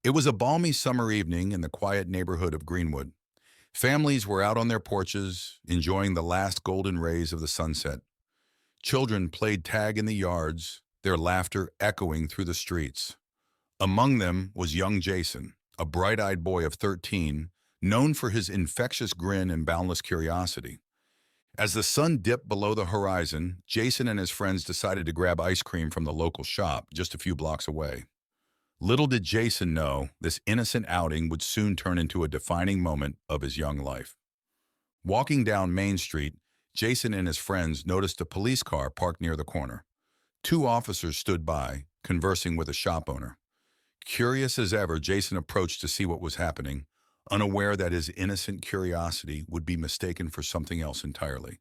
It was a balmy summer evening in the quiet neighborhood of Greenwood. Families were out on their porches, enjoying the last golden rays of the sunset. Children played tag in the yards, their laughter echoing through the streets. Among them was young Jason, a bright-eyed boy of 13, known for his infectious grin and boundless curiosity. As the sun dipped below the horizon, Jason and his friends decided to grab ice cream from the local shop just a few blocks away. Little did Jason know this innocent outing would soon turn into a defining moment of his young life. Walking down Main Street, Jason and his friends noticed a police car parked near the corner. Two officers stood by, conversing with a shop owner. Curious as ever, Jason approached to see what was happening, unaware that his innocent curiosity would be mistaken for something else entirely.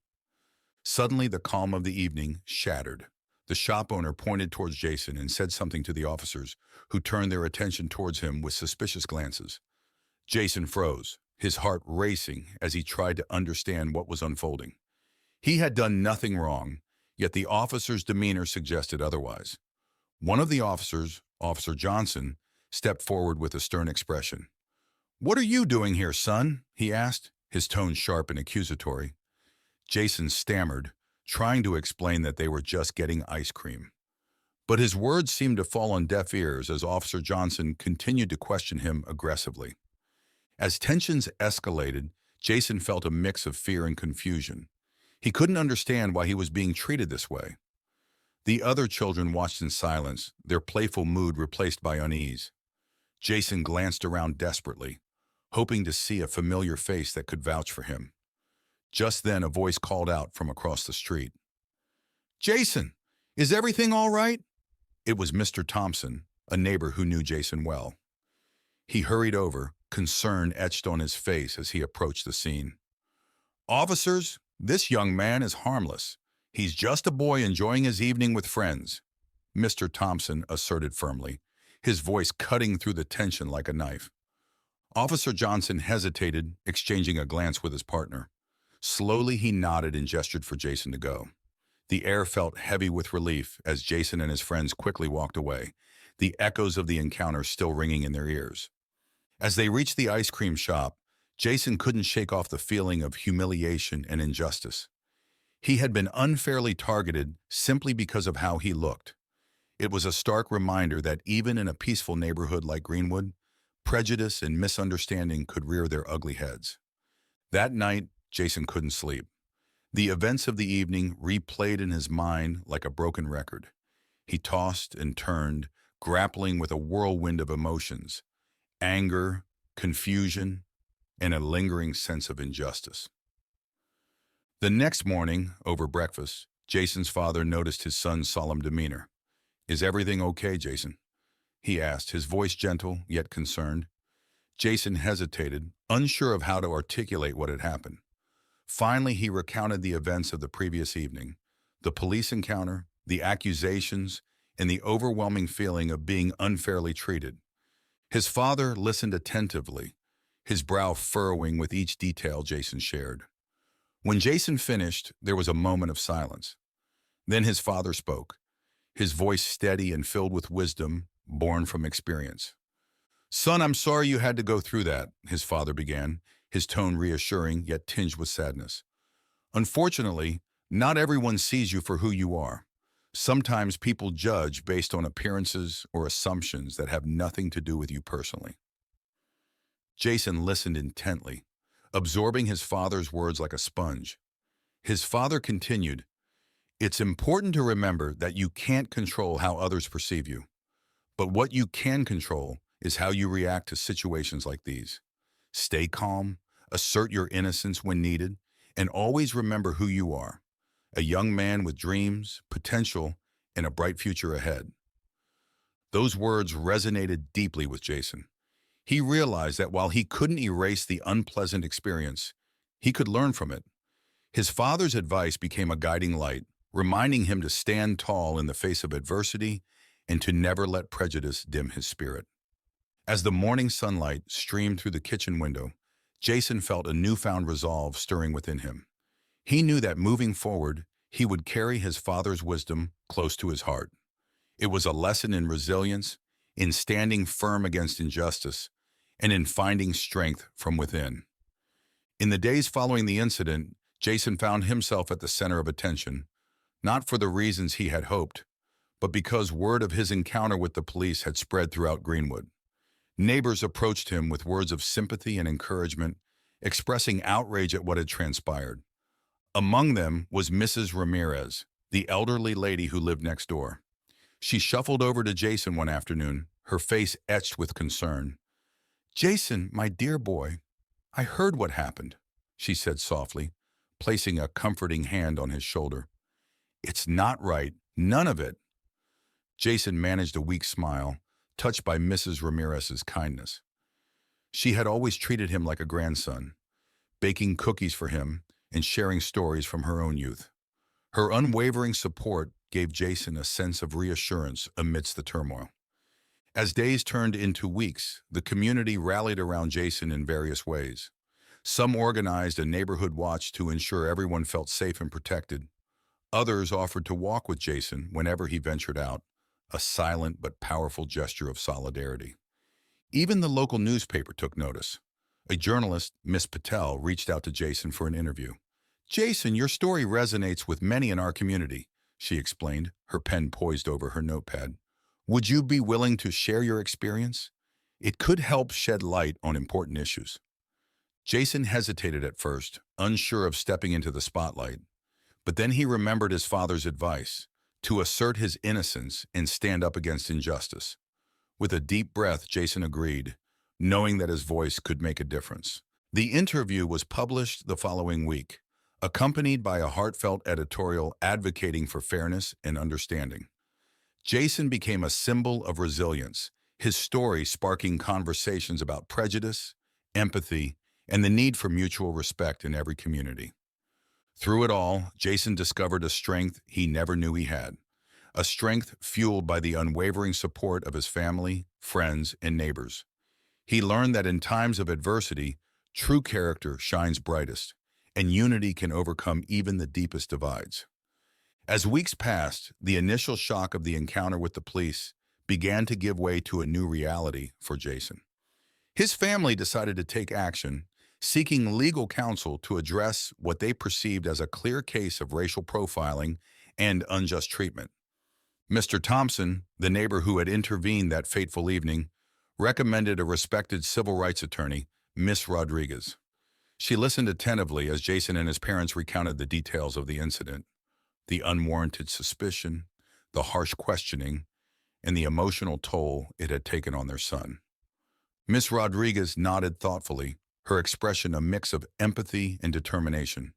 Suddenly, the calm of the evening shattered. The shop owner pointed towards Jason and said something to the officers, who turned their attention towards him with suspicious glances. Jason froze, his heart racing as he tried to understand what was unfolding. He had done nothing wrong, yet the officer's demeanor suggested otherwise. One of the officers, Officer Johnson, stepped forward with a stern expression. "What are you doing here, son?" he asked, his tone sharp and accusatory. Jason stammered, trying to explain that they were just getting ice cream. But his words seemed to fall on deaf ears as Officer Johnson continued to question him aggressively. As tensions escalated, Jason felt a mix of fear and confusion. He couldn't understand why he was being treated this way. The other children watched in silence, their playful mood replaced by unease. Jason glanced around desperately, hoping to see a familiar face that could vouch for him. Just then, a voice called out from across the street. "Jason, is everything all right?" It was Mr. Thompson, a neighbor who knew Jason well. He hurried over, concern etched on his face as he approached the scene. "Officers, this young man is harmless. He's just a boy enjoying his evening with friends," Mr. Thompson asserted firmly, his voice cutting through the tension like a knife. Officer Johnson hesitated, exchanging a glance with his partner. Slowly, he nodded and gestured for Jason to go. The air felt heavy with relief as Jason and his friends quickly walked away, the echoes of the encounter still ringing in their ears. As they reached the ice cream shop, Jason couldn't shake off the feeling of humiliation and injustice. He had been unfairly targeted simply because of how he looked. It was a stark reminder that even in a peaceful neighborhood like Greenwood, prejudice and misunderstanding could rear their ugly heads. That night, Jason couldn't sleep. The events of the evening replayed in his mind like a broken record. He tossed and turned, grappling with a whirlwind of emotions: anger, confusion, and a lingering sense of injustice. The next morning, over breakfast, Jason's father noticed his son's solemn demeanor. "Is everything okay, Jason?" he asked, his voice gentle yet concerned. Jason hesitated, unsure of how to articulate what had happened. Finally, he recounted the events of the previous evening: the police encounter, the accusations, and the overwhelming feeling of being unfairly treated. His father listened attentively, his brow furrowing with each detail Jason shared. When Jason finished, there was a moment of silence. Then his father spoke, his voice steady and filled with wisdom born from experience. "Son, I'm sorry you had to go through that," his father began, his tone reassuring yet tinged with sadness. "Unfortunately, not everyone sees you for who you are. Sometimes people judge based on appearances or assumptions that have nothing to do with you personally." Jason listened intently, absorbing his father's words like a sponge. His father continued, "It's important to remember that you can't control how others perceive you. But what you can control is how you react to situations like these. Stay calm, assert your innocence when needed, and always remember who you are: a young man with dreams, potential, and a bright future ahead." Those words resonated deeply with Jason. He realized that while he couldn't erase the unpleasant experience, he could learn from it. His father's advice became a guiding light, reminding him to stand tall in the face of adversity and to never let prejudice dim his spirit. As the morning sunlight streamed through the kitchen window, Jason felt a newfound resolve stirring within him. He knew that moving forward, he would carry his father's wisdom close to his heart. It was a lesson in resilience, in standing firm against injustice, and in finding strength from within. In the days following the incident, Jason found himself at the center of attention, not for the reasons he had hoped, but because word of his encounter with the police had spread throughout Greenwood. Neighbors approached him with words of sympathy and encouragement, expressing outrage at what had transpired. Among them was Mrs. Ramirez, the elderly lady who lived next door. She shuffled over to Jason one afternoon, her face etched with concern. "Jason, my dear boy, I heard what happened," she said softly, placing a comforting hand on his shoulder. "It's not right, none of it." Jason managed a weak smile, touched by Mrs. Ramirez's kindness. She had always treated him like a grandson, baking cookies for him and sharing stories from her own youth. Her unwavering support gave Jason a sense of reassurance amidst the turmoil. As days turned into weeks, the community rallied around Jason in various ways. Some organized a neighborhood watch to ensure everyone felt safe and protected. Others offered to walk with Jason whenever he ventured out, a silent but powerful gesture of solidarity. Even the local newspaper took notice. A journalist, Miss Patel, reached out to Jason for an interview. "Jason, your story resonates with many in our community," she explained, her pen poised over her notepad. "Would you be willing to share your experience? It could help shed light on important issues." Jason hesitated at first, unsure of stepping into the spotlight. But then he remembered his father's advice, to assert his innocence and stand up against injustice. With a deep breath, Jason agreed, knowing that his voice could make a difference. The interview was published the following week, accompanied by a heartfelt editorial advocating for fairness and understanding. Jason became a symbol of resilience, his story sparking conversations about prejudice, empathy, and the need for mutual respect in every community. Through it all, Jason discovered a strength he never knew he had, a strength fueled by the unwavering support of his family, friends, and neighbors. He learned that in times of adversity, true character shines brightest, and unity can overcome even the deepest divides. As weeks passed, the initial shock of the encounter with the police began to give way to a new reality for Jason. His family decided to take action, seeking legal counsel to address what they perceived as a clear case of racial profiling and unjust treatment. Mr. Thompson, the neighbor who had intervened that fateful evening, recommended a respected civil rights attorney, Miss Rodriguez. She listened attentively as Jason and his parents recounted the details of the incident, the unwarranted suspicion, the harsh questioning, and the emotional toll it had taken on their son. Miss Rodriguez nodded thoughtfully, her expression a mix of empathy and determination.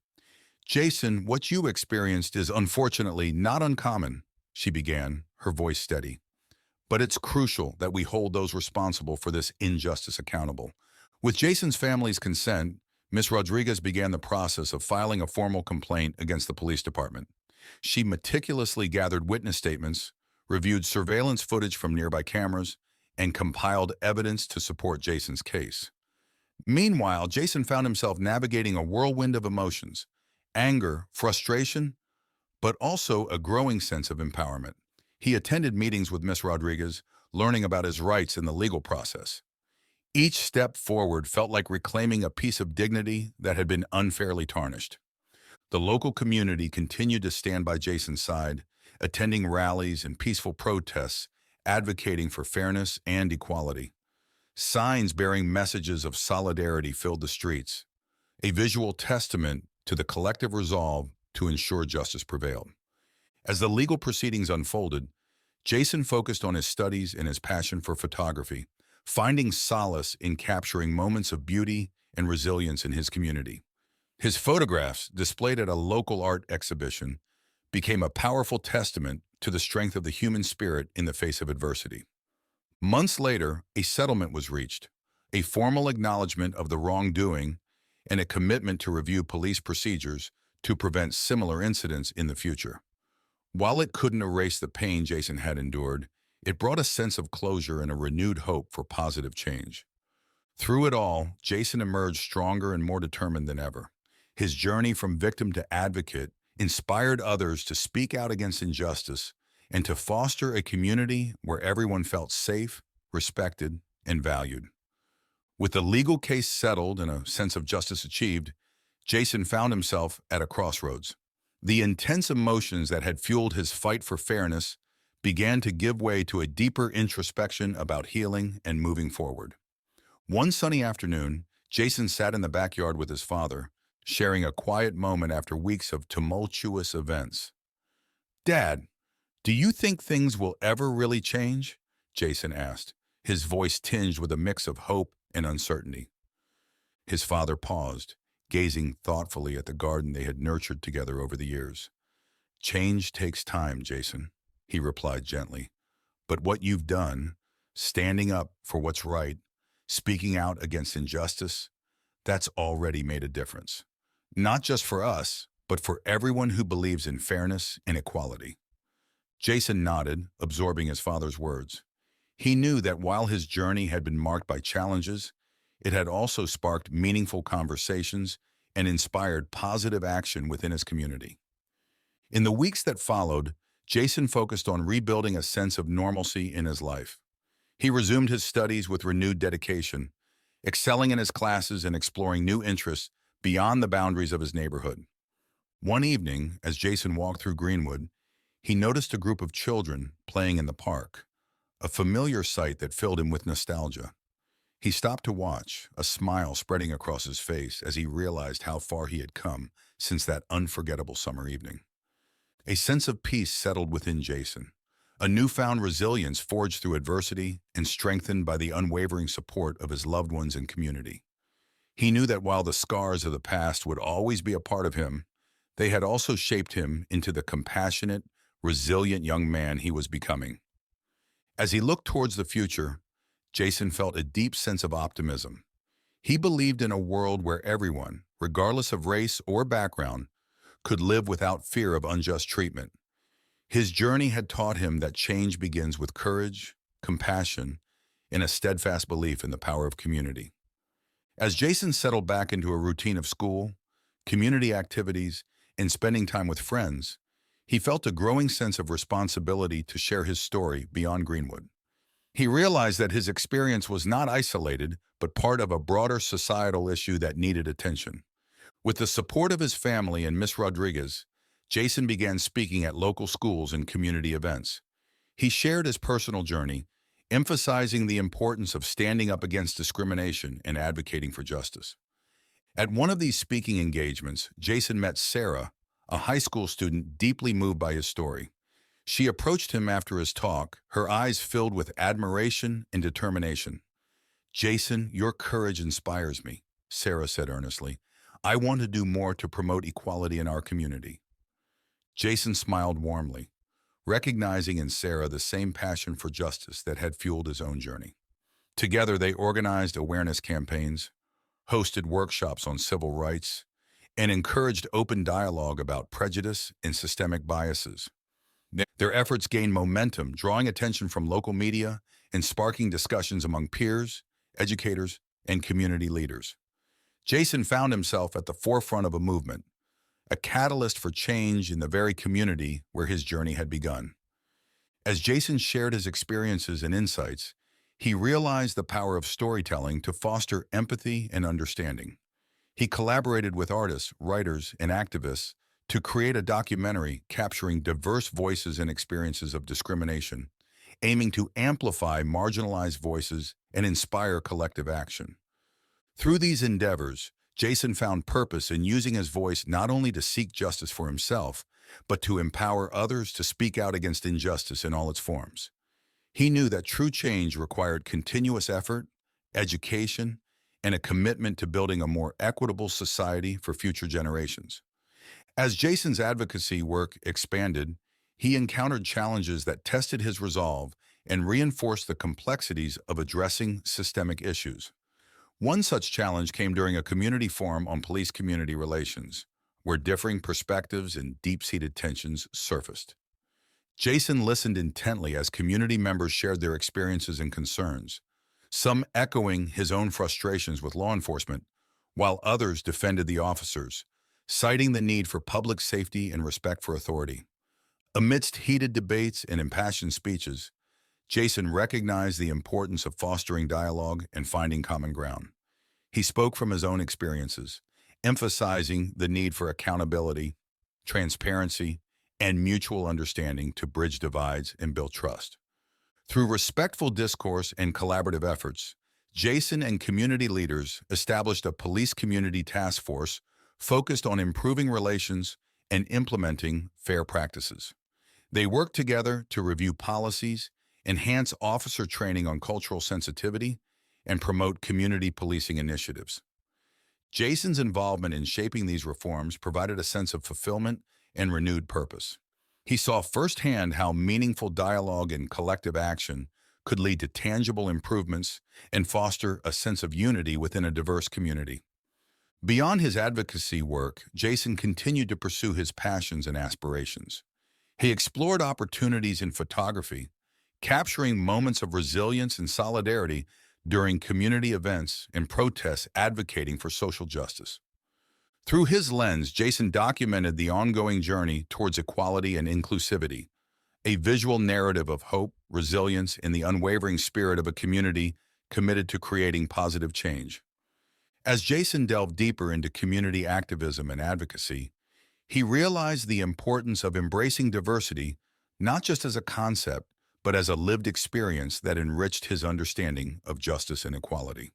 "Jason, what you experienced is unfortunately not uncommon," she began, her voice steady. "But it's crucial that we hold those responsible for this injustice accountable." With Jason's family's consent, Miss Rodriguez began the process of filing a formal complaint against the police department. She meticulously gathered witness statements, reviewed surveillance footage from nearby cameras, and compiled evidence to support Jason's case. Meanwhile, Jason found himself navigating a whirlwind of emotions, anger, frustration, but also a growing sense of empowerment. He attended meetings with Miss Rodriguez, learning about his rights in the legal process. Each step forward felt like reclaiming a piece of dignity that had been unfairly tarnished. The local community continued to stand by Jason's side, attending rallies and peaceful protests, advocating for fairness and equality. Signs bearing messages of solidarity filled the streets, a visual testament to the collective resolve to ensure justice prevailed. As the legal proceedings unfolded, Jason focused on his studies and his passion for photography, finding solace in capturing moments of beauty and resilience in his community. His photographs, displayed at a local art exhibition, became a powerful testament to the strength of the human spirit in the face of adversity. Months later, a settlement was reached, a formal acknowledgement of the wrongdoing and a commitment to review police procedures to prevent similar incidents in the future. While it couldn't erase the pain Jason had endured, it brought a sense of closure and a renewed hope for positive change. Through it all, Jason emerged stronger and more determined than ever. His journey from victim to advocate inspired others to speak out against injustice and to foster a community where everyone felt safe, respected, and valued. With the legal case settled and a sense of justice achieved, Jason found himself at a crossroads. The intense emotions that had fueled his fight for fairness began to give way to a deeper introspection about healing and moving forward. One sunny afternoon, Jason sat in the backyard with his father, sharing a quiet moment after weeks of tumultuous events. "Dad, do you think things will ever really change?" Jason asked, his voice tinged with a mix of hope and uncertainty. His father paused, gazing thoughtfully at the garden they had nurtured together over the years. "Change takes time, Jason," he replied gently. "But what you've done, standing up for what's right, speaking out against injustice, that's already made a difference. Not just for us, but for everyone who believes in fairness and equality." Jason nodded, absorbing his father's words. He knew that while his journey had been marked by challenges, it had also sparked meaningful conversations and inspired positive action within his community. In the weeks that followed, Jason focused on rebuilding a sense of normalcy in his life. He resumed his studies with renewed dedication, excelling in his classes and exploring new interests beyond the boundaries of his neighborhood. One evening, as Jason walked through Greenwood, he noticed a group of children playing in the park, a familiar sight that filled him with nostalgia. He stopped to watch, a smile spreading across his face as he realized how far he had come since that unforgettable summer evening. A sense of peace settled within Jason, a newfound resilience forged through adversity and strengthened by the unwavering support of his loved ones and community. He knew that while the scars of the past would always be a part of him, they had also shaped him into the compassionate, resilient young man he was becoming. As he looked towards the future, Jason felt a deep sense of optimism. He believed in a world where everyone, regardless of race or background, could live without fear of unjust treatment. His journey had taught him that change begins with courage, compassion, and a steadfast belief in the power of community. As Jason settled back into a routine of school, community activities, and spending time with friends, he felt a growing sense of responsibility to share his story beyond Greenwood. He realized that his experience was not isolated, but part of a broader societal issue that needed attention. With the support of his family and Miss Rodriguez, Jason began speaking at local schools and community events. He shared his personal journey, emphasizing the importance of standing up against discrimination and advocating for justice. At one of these speaking engagements, Jason met Sarah, a high school student deeply moved by his story. She approached him after his talk, her eyes filled with admiration and determination. "Jason, your courage inspires me," Sarah said earnestly. "I want to do more to promote equality in our community." Jason smiled warmly, recognizing in Sarah the same passion for justice that had fueled his own journey. Together, they organized awareness campaigns, hosted workshops on civil rights, and encouraged open dialogue about prejudice and systemic biases. Their efforts gained momentum, drawing attention from local media and sparking discussions among peers, educators, and community leaders. Jason found himself at the forefront of a movement, a catalyst for change in the very community where his journey had begun. As Jason shared his experiences and insights, he realized the power of storytelling to foster empathy and understanding. He collaborated with artists, writers, and activists to create a documentary capturing diverse voices and experiences of discrimination, aiming to amplify marginalized voices and inspire collective action. Through these endeavors, Jason found purpose in using his voice not only to seek justice for himself, but to empower others to speak out against injustice in all its forms. He knew that true change required continuous effort, education, and a commitment to building a more equitable society for future generations. As Jason's advocacy work expanded, he encountered challenges that tested his resolve and reinforced the complexities of addressing systemic issues. One such challenge came during a community forum on police-community relations, where differing perspectives and deep-seated tensions surfaced. Jason listened intently as community members shared their experiences and concerns, some echoing his own frustrations with law enforcement, while others defended the officers, citing the need for public safety and respect for authority. Amidst heated debates and impassioned speeches, Jason recognized the importance of fostering dialogue and finding common ground. He spoke from his own experiences, emphasizing the need for accountability, transparency, and mutual understanding to bridge divides and build trust. Through respectful discourse and collaborative efforts, Jason and community leaders established a police community task force focused on improving relations and implementing fair practices. They worked together to review policies, enhance officer training on cultural sensitivity, and promote community policing initiatives. Jason's involvement in shaping these reforms provided a sense of fulfillment and renewed purpose. He saw firsthand how meaningful dialogue and collective action could lead to tangible improvements and foster a sense of unity within a diverse community. Beyond his advocacy work, Jason continued to pursue his passions and aspirations. He explored opportunities in photography, capturing moments of resilience and solidarity during community events and protests advocating for social justice. Through his lens, Jason documented the ongoing journey towards equality and inclusivity, a visual narrative of hope, resilience, and the unwavering spirit of a community committed to creating positive change. As Jason delved deeper into community activism and advocacy, he realized the importance of embracing diversity not just as a concept, but as a lived experience that enriched his understanding of justice and equality.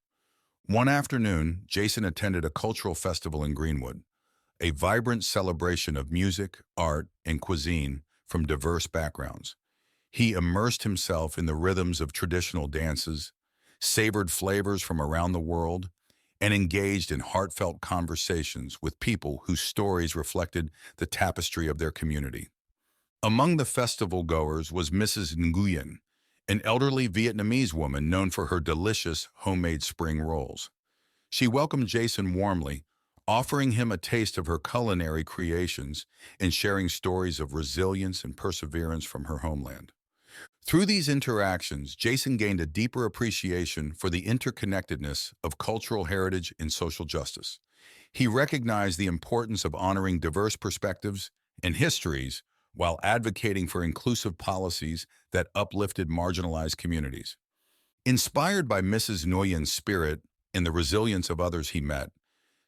One afternoon, Jason attended a cultural festival in Greenwood, a vibrant celebration of music, art, and cuisine from diverse backgrounds. He immersed himself in the rhythms of traditional dances, savored flavors from around the world, and engaged in heartfelt conversations with people whose stories reflected the tapestry of their community. Among the festival goers was Mrs. Nguyen, an elderly Vietnamese woman known for her delicious homemade spring rolls. She welcomed Jason warmly, offering him a taste of her culinary creations and sharing stories of resilience and perseverance from her homeland. Through these interactions, Jason gained a deeper appreciation for the interconnectedness of cultural heritage and social justice. He recognized the importance of honoring diverse perspectives and histories while advocating for inclusive policies that uplifted marginalized communities. Inspired by Mrs. Nguyen's spirit and the resilience of others he met,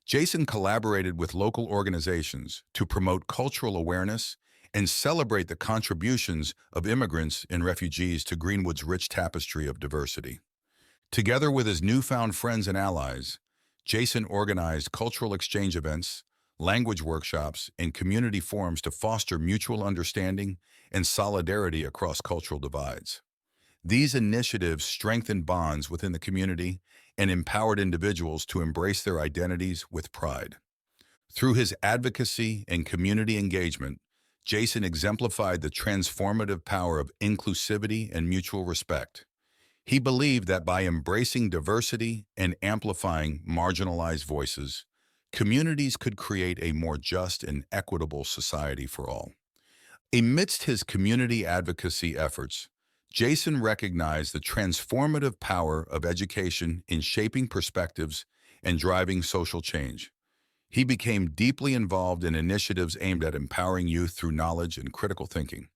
Jason collaborated with local organizations to promote cultural awareness and celebrate the contributions of immigrants and refugees to Greenwood's rich tapestry of diversity. Together with his newfound friends and allies, Jason organized cultural exchange events, language workshops, and community forums to foster mutual understanding and solidarity across cultural divides. These initiatives strengthened bonds within the community and empowered individuals to embrace their identities with pride. Through his advocacy and community engagement, Jason exemplified the transformative power of inclusivity and mutual respect. He believed that by embracing diversity and amplifying marginalized voices, communities could create a more just and equitable society for all. Amidst his community advocacy efforts, Jason recognized the transformative power of education in shaping perspectives and driving social change. He became deeply involved in initiatives aimed at empowering youth through knowledge and critical thinking.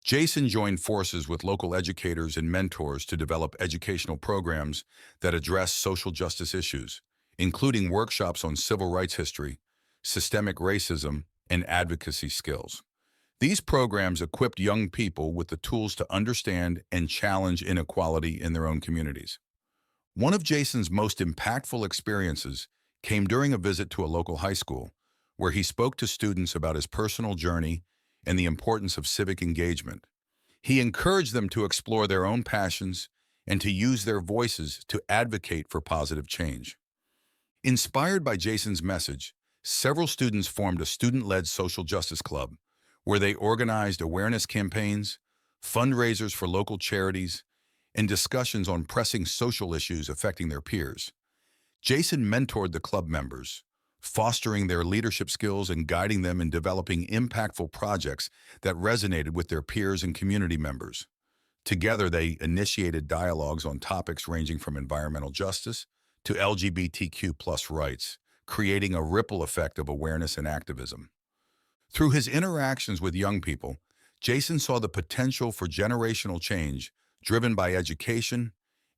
Jason joined forces with local educators and mentors to develop educational programs that address social justice issues, including workshops on civil rights history, systemic racism, and advocacy skills. These programs equipped young people with the tools to understand and challenge inequality in their own communities. One of Jason's most impactful experiences came during a visit to a local high school, where he spoke to students about his personal journey and the importance of civic engagement. He encouraged them to explore their own passions and to use their voices to advocate for positive change. Inspired by Jason's message, several students formed a student-led social justice club, where they organized awareness campaigns, fundraisers for local charities, and discussions on pressing social issues affecting their peers. Jason mentored the club members, fostering their leadership skills and guiding them in developing impactful projects that resonated with their peers and community members. Together, they initiated dialogues on topics ranging from environmental justice to LGBTQ+ rights, creating a ripple effect of awareness and activism. Through his interactions with young people, Jason saw the potential for generational change driven by education,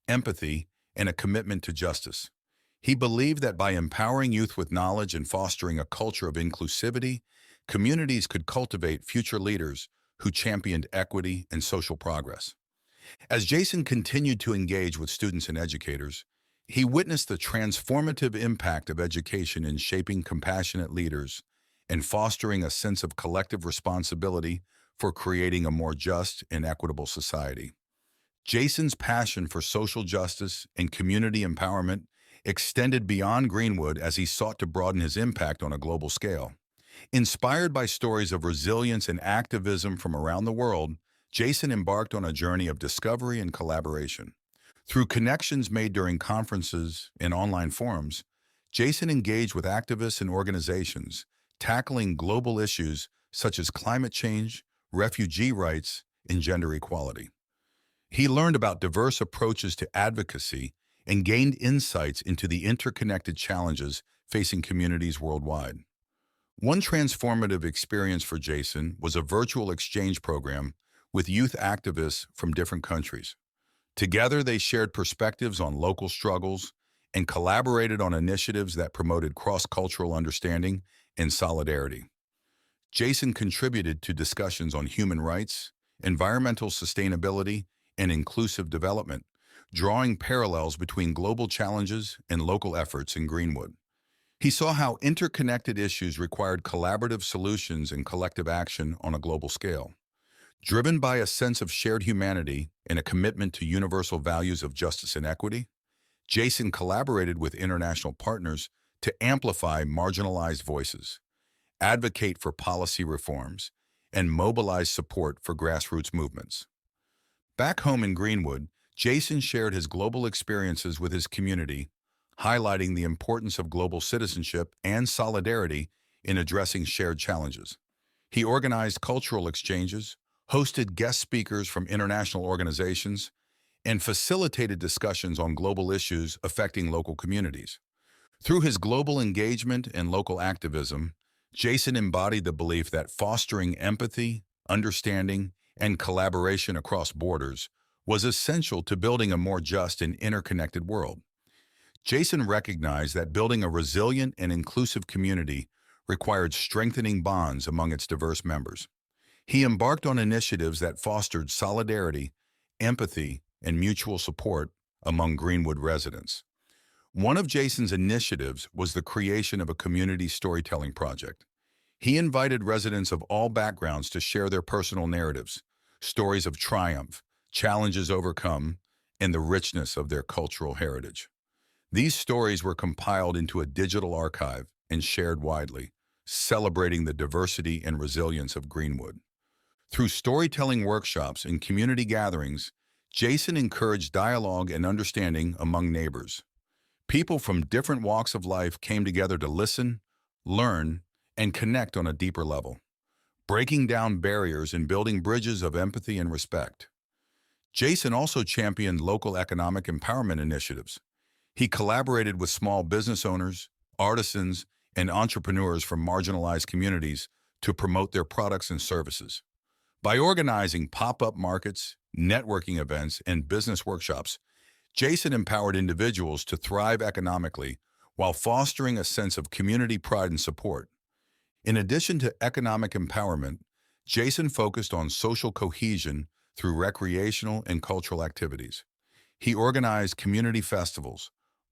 empathy, and a commitment to justice. He believed that by empowering youth with knowledge and fostering a culture of inclusivity, communities could cultivate future leaders who championed equity and social progress. As Jason continued to engage with students and educators, he witnessed the transformative impact of education in shaping compassionate leaders and fostering a sense of collective responsibility for creating a more just and equitable society. Jason's passion for social justice and community empowerment extended beyond Greenwood as he sought to broaden his impact on a global scale. Inspired by stories of resilience and activism from around the world, Jason embarked on a journey of discovery and collaboration. Through connections made during conferences and online forums, Jason engaged with activists and organizations, tackling global issues such as climate change, refugee rights, and gender equality. He learned about diverse approaches to advocacy and gained insights into the interconnected challenges facing communities worldwide. One transformative experience for Jason was a virtual exchange program with youth activists from different countries. Together, they shared perspectives on local struggles and collaborated on initiatives that promoted cross-cultural understanding and solidarity. Jason contributed to discussions on human rights, environmental sustainability, and inclusive development, drawing parallels between global challenges and local efforts in Greenwood. He saw how interconnected issues required collaborative solutions and collective action on a global scale. Driven by a sense of shared humanity and a commitment to universal values of justice and equity, Jason collaborated with international partners to amplify marginalized voices, advocate for policy reforms, and mobilize support for grassroots movements. Back home in Greenwood, Jason shared his global experiences with his community, highlighting the importance of global citizenship and solidarity in addressing shared challenges. He organized cultural exchanges, hosted guest speakers from international organizations, and facilitated discussions on global issues affecting local communities. Through his global engagement and local activism, Jason embodied the belief that fostering empathy, understanding, and collaboration across borders was essential to building a more just and interconnected world. Jason recognized that building a resilient and inclusive community required strengthening bonds among its diverse members. He embarked on initiatives that fostered solidarity, empathy, and mutual support among Greenwood residents. One of Jason's initiatives was the creation of a community storytelling project. He invited residents of all backgrounds to share their personal narratives, stories of triumph, challenges overcome, and the richness of their cultural heritage. These stories were compiled into a digital archive and shared widely, celebrating the diversity and resilience of Greenwood. Through storytelling workshops and community gatherings, Jason encouraged dialogue and understanding among neighbors. People from different walks of life came together to listen, learn, and connect on a deeper level, breaking down barriers and building bridges of empathy and respect. Jason also championed local economic empowerment initiatives. He collaborated with small business owners, artisans, and entrepreneurs from marginalized communities to promote their products and services. By organizing pop-up markets, networking events, and business workshops, Jason empowered individuals to thrive economically while fostering a sense of community pride and support. In addition to economic empowerment, Jason focused on social cohesion through recreational and cultural activities. He organized community festivals,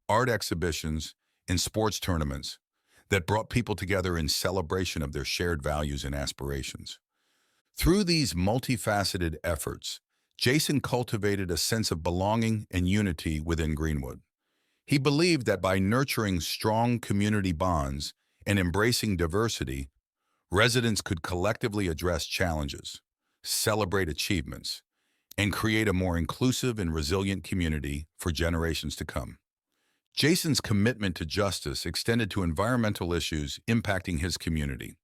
art exhibitions, and sports tournaments that brought people together in celebration of their shared values and aspirations. Through these multifaceted efforts, Jason cultivated a sense of belonging and unity within Greenwood. He believed that by nurturing strong community bonds and embracing diversity, residents could collectively address challenges, celebrate achievements, and create a more inclusive and resilient community for generations to come. Jason's commitment to justice extended to environmental issues impacting his community.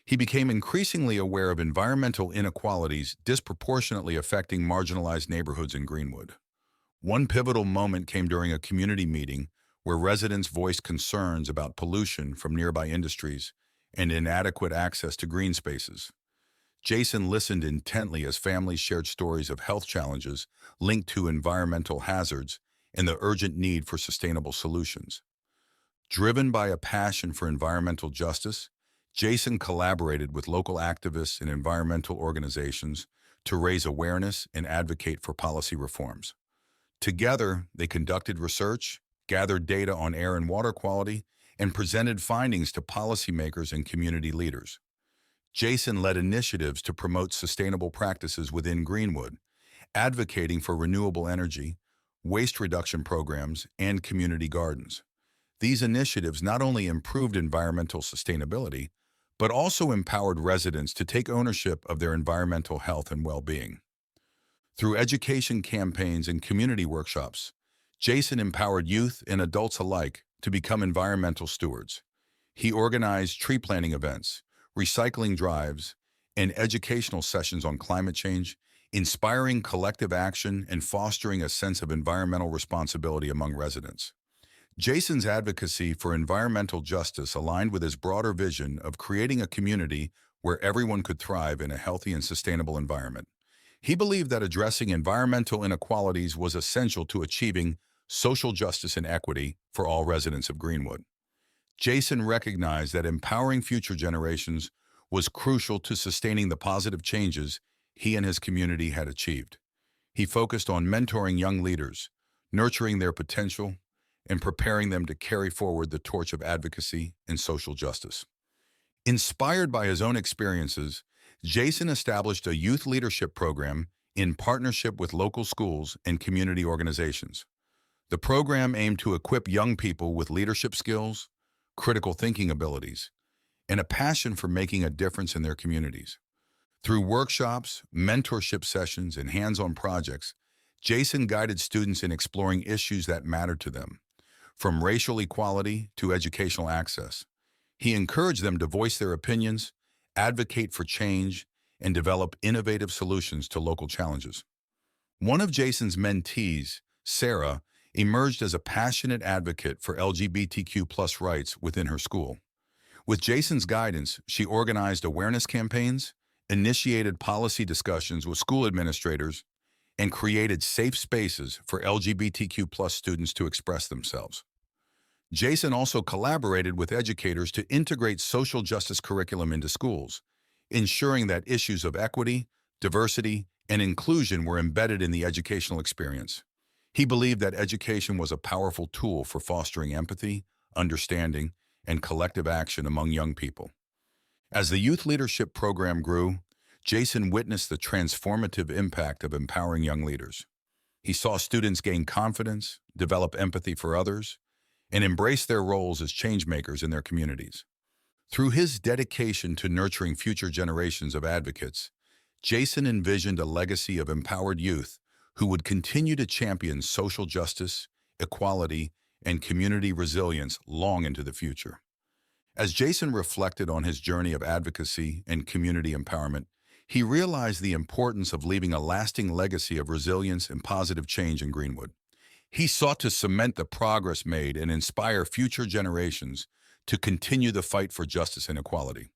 He became increasingly aware of environmental inequalities disproportionately affecting marginalized neighborhoods in Greenwood. One pivotal moment came during a community meeting where residents voiced concerns about pollution from nearby industries and inadequate access to green spaces. Jason listened intently as families shared stories of health challenges linked to environmental hazards and the urgent need for sustainable solutions. Driven by a passion for environmental justice, Jason collaborated with local activists and environmental organizations to raise awareness and advocate for policy reforms. Together, they conducted research, gathered data on air and water quality, and presented findings to policymakers and community leaders. Jason led initiatives to promote sustainable practices within Greenwood, advocating for renewable energy, waste reduction programs, and community gardens. These initiatives not only improved environmental sustainability, but also empowered residents to take ownership of their environmental health and well-being. Through education campaigns and community workshops, Jason empowered youth and adults alike to become environmental stewards. He organized tree planting events, recycling drives, and educational sessions on climate change, inspiring collective action and fostering a sense of environmental responsibility among residents. Jason's advocacy for environmental justice aligned with his broader vision of creating a community where everyone could thrive in a healthy and sustainable environment. He believed that addressing environmental inequalities was essential to achieving social justice and equity for all residents of Greenwood. Jason recognized that empowering future generations was crucial to sustaining the positive changes he and his community had achieved. He focused on mentoring young leaders, nurturing their potential, and preparing them to carry forward the torch of advocacy and social justice. Inspired by his own experiences, Jason established a youth leadership program in partnership with local schools and community organizations. The program aimed to equip young people with leadership skills, critical thinking abilities, and a passion for making a difference in their communities. Through workshops, mentorship sessions, and hands-on projects, Jason guided students in exploring issues that mattered to them, from racial equality to educational access. He encouraged them to voice their opinions, advocate for change, and develop innovative solutions to local challenges. One of Jason's mentees, Sarah, emerged as a passionate advocate for LGBTQ+ rights within her school. With Jason's guidance, she organized awareness campaigns, initiated policy discussions with school administrators, and created safe spaces for LGBTQ+ students to express themselves. Jason also collaborated with educators to integrate social justice curriculum into schools, ensuring that issues of equity, diversity, and inclusion were embedded in the educational experience. He believed that education was a powerful tool for fostering empathy, understanding, and collective action among young people. As the youth leadership program grew, Jason witnessed the transformative impact of empowering young leaders. He saw students gain confidence, develop empathy for others, and embrace their roles as changemakers in their communities. Through his dedication to nurturing future generations of advocates, Jason envisioned a legacy of empowered youth who would continue to champion social justice, equality, and community resilience long into the future. As Jason reflected on his journey of advocacy and community empowerment, he realized the importance of leaving a lasting legacy of resilience and positive change in Greenwood. He sought to cement the progress made and inspire future generations to continue the fight for justice and equality.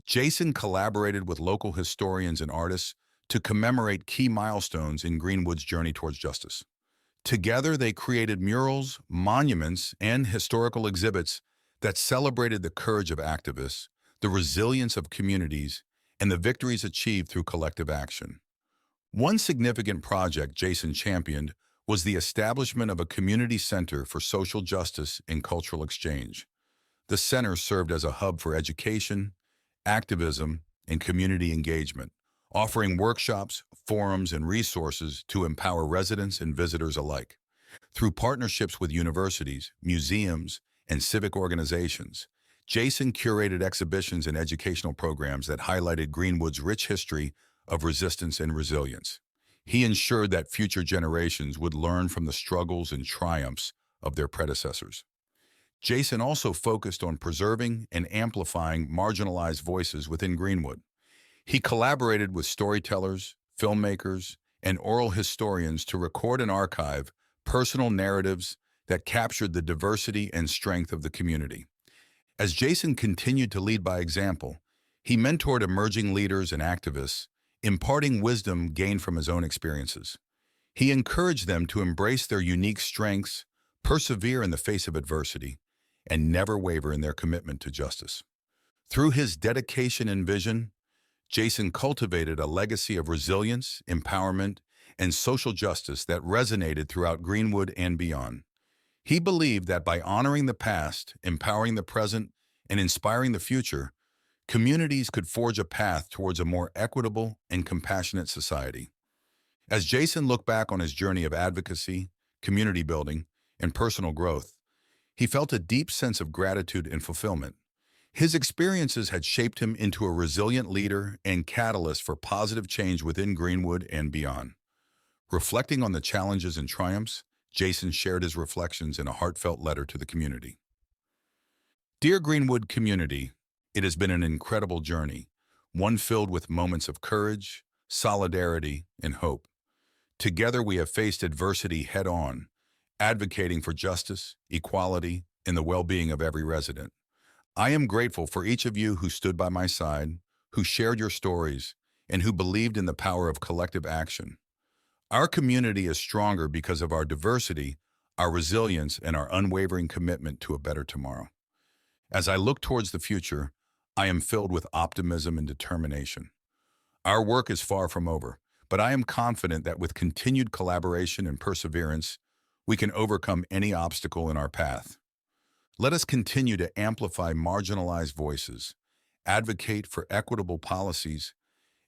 Jason collaborated with local historians and artists to commemorate key milestones in Greenwood's journey towards justice. Together, they created murals, monuments, and historical exhibits that celebrated the courage of activists, the resilience of communities, and the victories achieved through collective action. One significant project Jason championed was the establishment of a community center for social justice and cultural exchange. The center served as a hub for education, activism, and community engagement, offering workshops, forums, and resources to empower residents and visitors alike. Through partnerships with universities, museums, and civic organizations, Jason curated exhibitions and educational programs that highlighted Greenwood's rich history of resistance and resilience. He ensured that future generations would learn from the struggles and triumphs of their predecessors. Jason also focused on preserving and amplifying marginalized voices within Greenwood. He collaborated with storytellers, filmmakers, and oral historians to record and archive personal narratives that captured the diversity and strength of the community. As Jason continued to lead by example, He mentored emerging leaders and activists, imparting wisdom gained from his own experiences. He encouraged them to embrace their unique strengths, persevere in the face of adversity, and never waver in their commitment to justice. Through his dedication and vision, Jason cultivated a legacy of resilience, empowerment, and social justice that resonated throughout Greenwood and beyond. He believed that by honoring the past, empowering the present, and inspiring the future, communities could forge a path towards a more equitable and compassionate society. As Jason looked back on his journey of advocacy, community building, and personal growth, he felt a deep sense of gratitude and fulfillment. His experiences had shaped him into a resilient leader and catalyst for positive change within Greenwood and beyond. Reflecting on the challenges and triumphs, Jason shared his reflections in a heartfelt letter to the community. Dear Greenwood community, it has been an incredible journey, one filled with moments of courage, solidarity, and hope. Together we have faced adversity head-on, advocating for justice, equality, and the well-being of every resident. I am grateful for each of you who stood by my side, who shared your stories, and who believed in the power of collective action. Our community is stronger because of our diversity, our resilience, and our unwavering commitment to a better tomorrow. As I look towards the future, I am filled with optimism and determination. Our work is far from over, but I am confident that with continued collaboration and perseverance, we can overcome any obstacle in our path. Let us continue to amplify marginalized voices, advocate for equitable policies,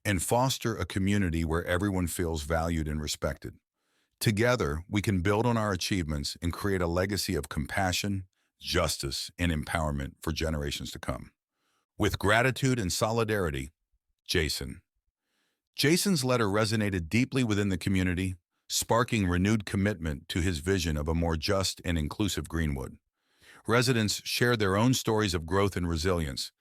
and foster a community where everyone feels valued and respected. Together, we can build on our achievements and create a legacy of compassion, justice, and empowerment for generations to come. With gratitude and solidarity, Jason. Jason's letter resonated deeply within the community, sparking renewed commitment to his vision of a more just and inclusive Greenwood. Residents shared their own stories of growth and resilience,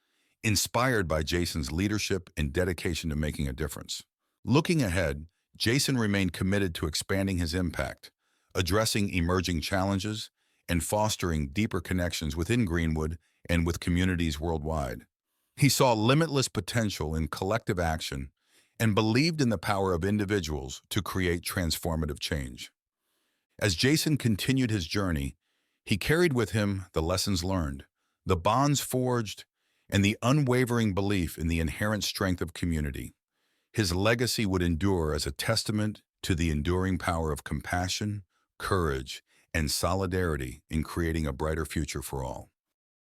inspired by Jason's leadership and dedication to making a difference. Looking ahead, Jason remained committed to expanding his impact, addressing emerging challenges, and fostering deeper connections within Greenwood and with communities worldwide. He saw limitless potential in collective action and believed in the power of individuals to create transformative change. As Jason continued his journey, he carried with him the lessons learned, the bonds forged, and the unwavering belief in the inherent strength of community. His legacy would endure as a testament to the enduring power of compassion, courage, and solidarity in creating a brighter future for all.